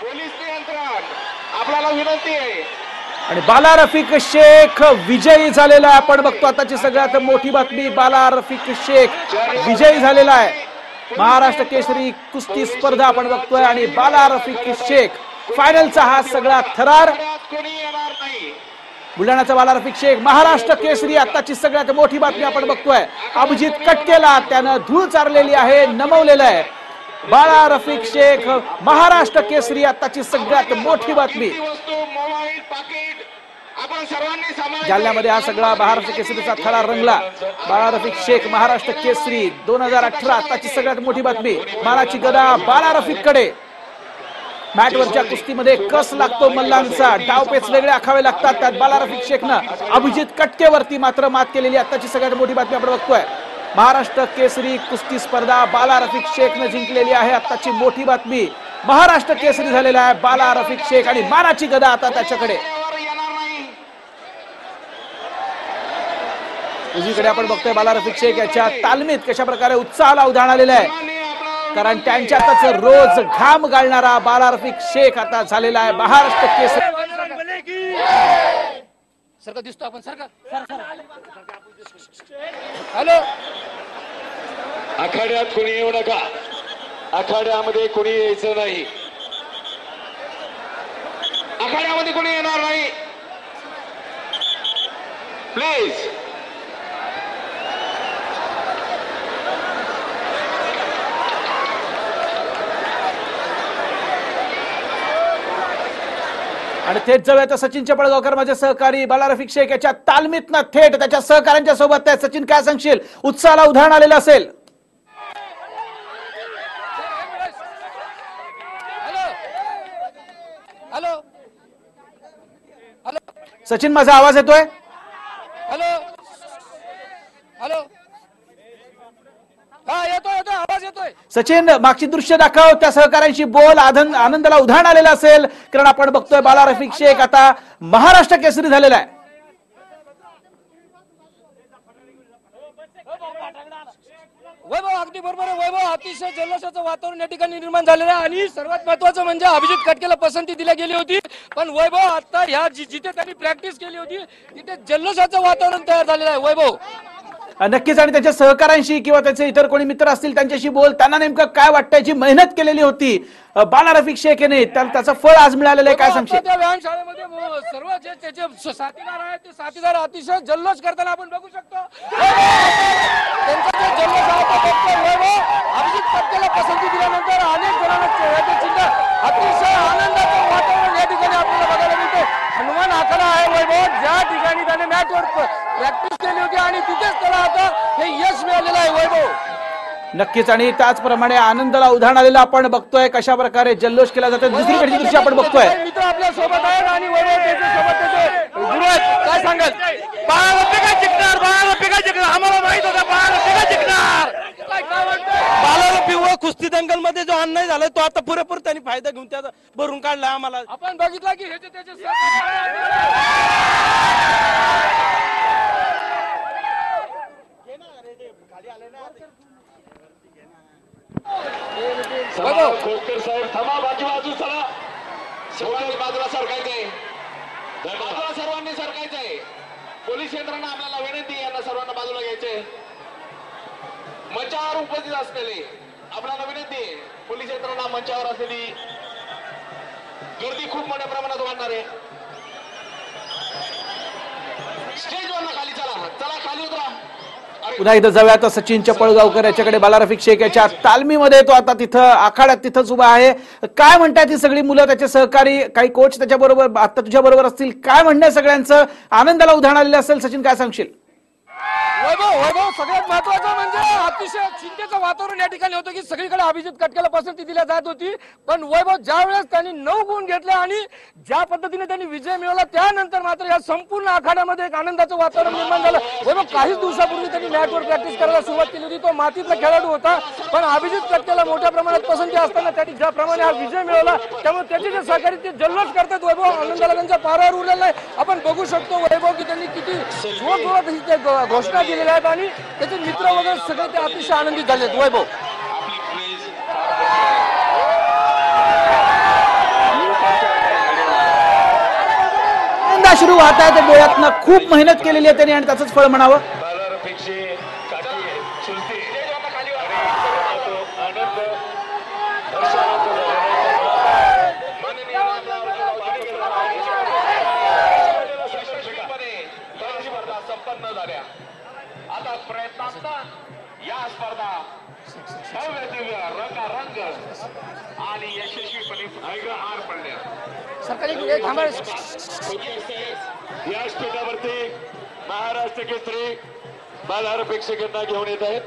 Police नियंत्रण आपल्याला विनंती आहे। आणि बाला रफिक शेख विजयी झालेला आहे। आपण बघतो आताची सगळ्यात मोठी बातमी, बाला रफिक शेख विजयी झालेला आहे। महाराष्ट्र केसरी कुस्ती स्पर्धा आपण बघतोय आणि बाला रफिक शेख फायनलचा हा सगळा थरार। बुलढाण्याचा बाला रफिक शेख महाराष्ट्र केसरी। आताची सगळ्यात मोठी बातमी आपण बघतोय, अभिजित कटकेला त्यानं धूळ चारलेली आहे, नमवलेलं आहे। बाला रफिक शेख महाराष्ट्र केसरी, आताची सगळ्यात मोठी बातमी। जालन्यामध्ये हा सगळा महाराष्ट्र केसरीचा थरार रंगला। बाला रफिक शेख महाराष्ट्र केसरी 2018, आताची सगळ्यात मोठी बातमी। मानाची गदा बाला रफिक कडे। मॅटवरच्या कुस्तीमध्ये कस लागतो मल्लांचा, डावपेच वेगळे आखावे लागतात, त्यात बाला रफिक शेखनं अभिजित कटकेवरती मात्र मात केलेली। आताची सगळ्यात मोठी बातमी आपण बघतोय, महाराष्ट्र केसरी कुस्ती स्पर्धा बाला रफिक शेखनं जिंकलेली आहे। आताची मोठी बातमी, महाराष्ट्र केसरी झालेला आहे बाला रफिक शेख आणि मानाची गदा आता त्याच्याकडे। उजवीकडे आपण बघतोय बाला रफिक शेख याच्या तालमीत कशा प्रकारे उत्साहाला उधाण आलेलं आहे, कारण त्यांच्यातच रोज घाम गाळणारा बाला रफिक शेख आता झालेला आहे महाराष्ट्र केसरी। सरकार दिसतो आपण, सरकार हॅलो। आखाड्यात कोणी येऊ नका, आखाड्यामध्ये कोणी यायचं नाही, आखाड्यामध्ये कोणी येणार नाही प्लीज। आणि थेट जाऊया सचिन चपळगावकर माझे सहकारी बाला रफिक शेख याच्या तालमीतनं थेट त्याच्या सहकाऱ्यांच्या सोबत आहे। सचिन, काय सांगशील, उत्साहाला उधाण आलेलं असेल? हॅलो हॅलो सचिन, माझा आवाज येतोय? हॅलो हॅलो, हा येतोय येतोय, आवाज येतोय। सचिन, मागची दृश्य दाखव, त्या सहकाऱ्यांशी बोल। आनंदाला उधाण आलेलं असेल, कारण आपण बघतोय बाला रफिक शेख आता महाराष्ट्र केसरी झालेला आहे। वैभव अगदी बरोबर आहे वैभव, अतिशय जल्लोषाचं वातावरण या ठिकाणी निर्माण झालेलं आहे आणि सर्वात महत्वाचं म्हणजे अभिजित कटकेला पसंती दिली गेली होती, पण वैभव आता ह्या जिथे त्यांनी प्रॅक्टिस केली होती तिथे जल्लोषाचं वातावरण तयार झालेलं आहे वैभव। नक्कीच, आणि त्याच्या सहकाऱ्यांशी किंवा त्याचे इतर कोणी मित्र असतील त्यांच्याशी बोल, त्यांना नेमकं काय वाटतंय, जी मेहनत केलेली होती बाला रफिक शेख याने त्याचं फळ आज मिळालेलं आहे, काय सांगशील? त्या व्यायामशाळेमध्ये सर्व जे त्याचे साथीदार आहेत ते साथीदार अतिशय जल्लोष करताना आपण बघू शकतो। त्यांचा जो जल्लोष आहे अभिजित कटकेला पसंती दिल्यानंतर अनेक जणांना चेहऱ्याचे चिन्ह, अतिशय आनंदाचं वातावरण या ठिकाणी आपल्याला बघायला मिळते। हनुमान आखाडा आहे वैभव, ज्या ठिकाणी त्याने मॅचवर प्रॅक्टिस केली होती आणि तिथेच त्याला आता हे यश मिळालेलं आहे वैभव। नक्कीच, आणि त्याचप्रमाणे आनंदाला उधाण आलेलं आपण बघतोय, कशा प्रकारे जल्लोष केला जातो। दुसरीकडची दृश्य आपण बघतोय, मित्र आपल्या सोबत आहेत आणि वैभव त्याच्या सोबत त्याचे गुरु आहेत, काय सांगाल? बाला रफिक जिंकणार, बाला रफिक जिंकणार, आम्हाला माहित होतं बाला रफिक जिंकणार। बाला रफिक व कुस्ती दंगल मध्ये जो अन्याय झालाय तो आता पुरेपूर त्यांनी फायदा घेऊन त्याचा भरून काढला। आम्हाला आपण बघितलं की ह्याचे त्याचे खोडकर साहेब थांबा, बाजू चला, सर्वांनी बाजूला सरकायचंय, बाजूला सर्वांनी सरकायचंय। पोलीस यंत्रणा आपल्याला विनंती, यांना सर्वांना बाजूला घ्यायचंय। मंचावर उपस्थित असलेले आपल्याला विनंती आहे, पोलीस यंत्रणा मंचावर असलेली गर्दी खूप मोठ्या प्रमाणात वाढणार आहे। स्टेजवर खाली चला, चला खाली उतरा। पुन्हा इथं जाऊया आता सचिन चपळगावकर याच्याकडे। बाला रफिक शेख याच्या तालमीमध्ये तो आता तिथं आखाड्यात तिथंच उभा आहे। काय म्हणतात ती सगळी मुलं, त्याचे सहकारी, काही कोच त्याच्या बरोबर आता तुझ्या बरोबर असतील, काय म्हणणं सगळ्यांचं? आनंदाला उधाण आलेलं असेल, सचिन काय सांगशील? वैभव सगळ्यात महत्वाचं म्हणजे अतिशय चिंतेचं वातावरण या ठिकाणी होतं की सगळीकडे अभिजित कटकेला पसंती दिली जात होती, पण वैभव ज्या वेळेस त्यांनी 9 गुण घेतले आणि ज्या पद्धतीने त्यांनी विजय मिळवला त्यानंतर मात्र या संपूर्ण आखाड्यामध्ये एक आनंदाचं वातावरण निर्माण झालं। वैभव काहीच दिवसापूर्वी त्यांनी मॅटवर प्रॅक्टिस करायला सुरुवात केली होती, तो मातीतला खेळाडू होता, पण अभिजित कटकेला मोठ्या प्रमाणात पसंती असताना त्यांनी ज्याप्रमाणे हा विजय मिळवला त्यामुळे त्याचे जे सहकारी ते जल्लोष करतात वैभव, आनंदाला त्यांच्या पारावर उरलेला नाही। आपण बघू शकतो वैभव की त्यांनी किती जोरजोरात घोषणा दिलेल्या आहेत आणि त्याचे मित्र वगैरे सगळे ते अतिशय आनंदित झालेत वैभव। अश्रू वाहत आहे ते डोळ्यातनं. खूप मेहनत केलेली आहे त्यांनी आणि त्याचंच फळ म्हणावं. संपन्न झाल्या. आता प्रयत्नांत या स्पर्धा भव्य दिव्य रंगारंग आणि यशस्वीपणे पार पडल्या. व्यासपीठावरती महाराष्ट्र केसरी बालारपेक्षकांना घेऊन येत आहेत.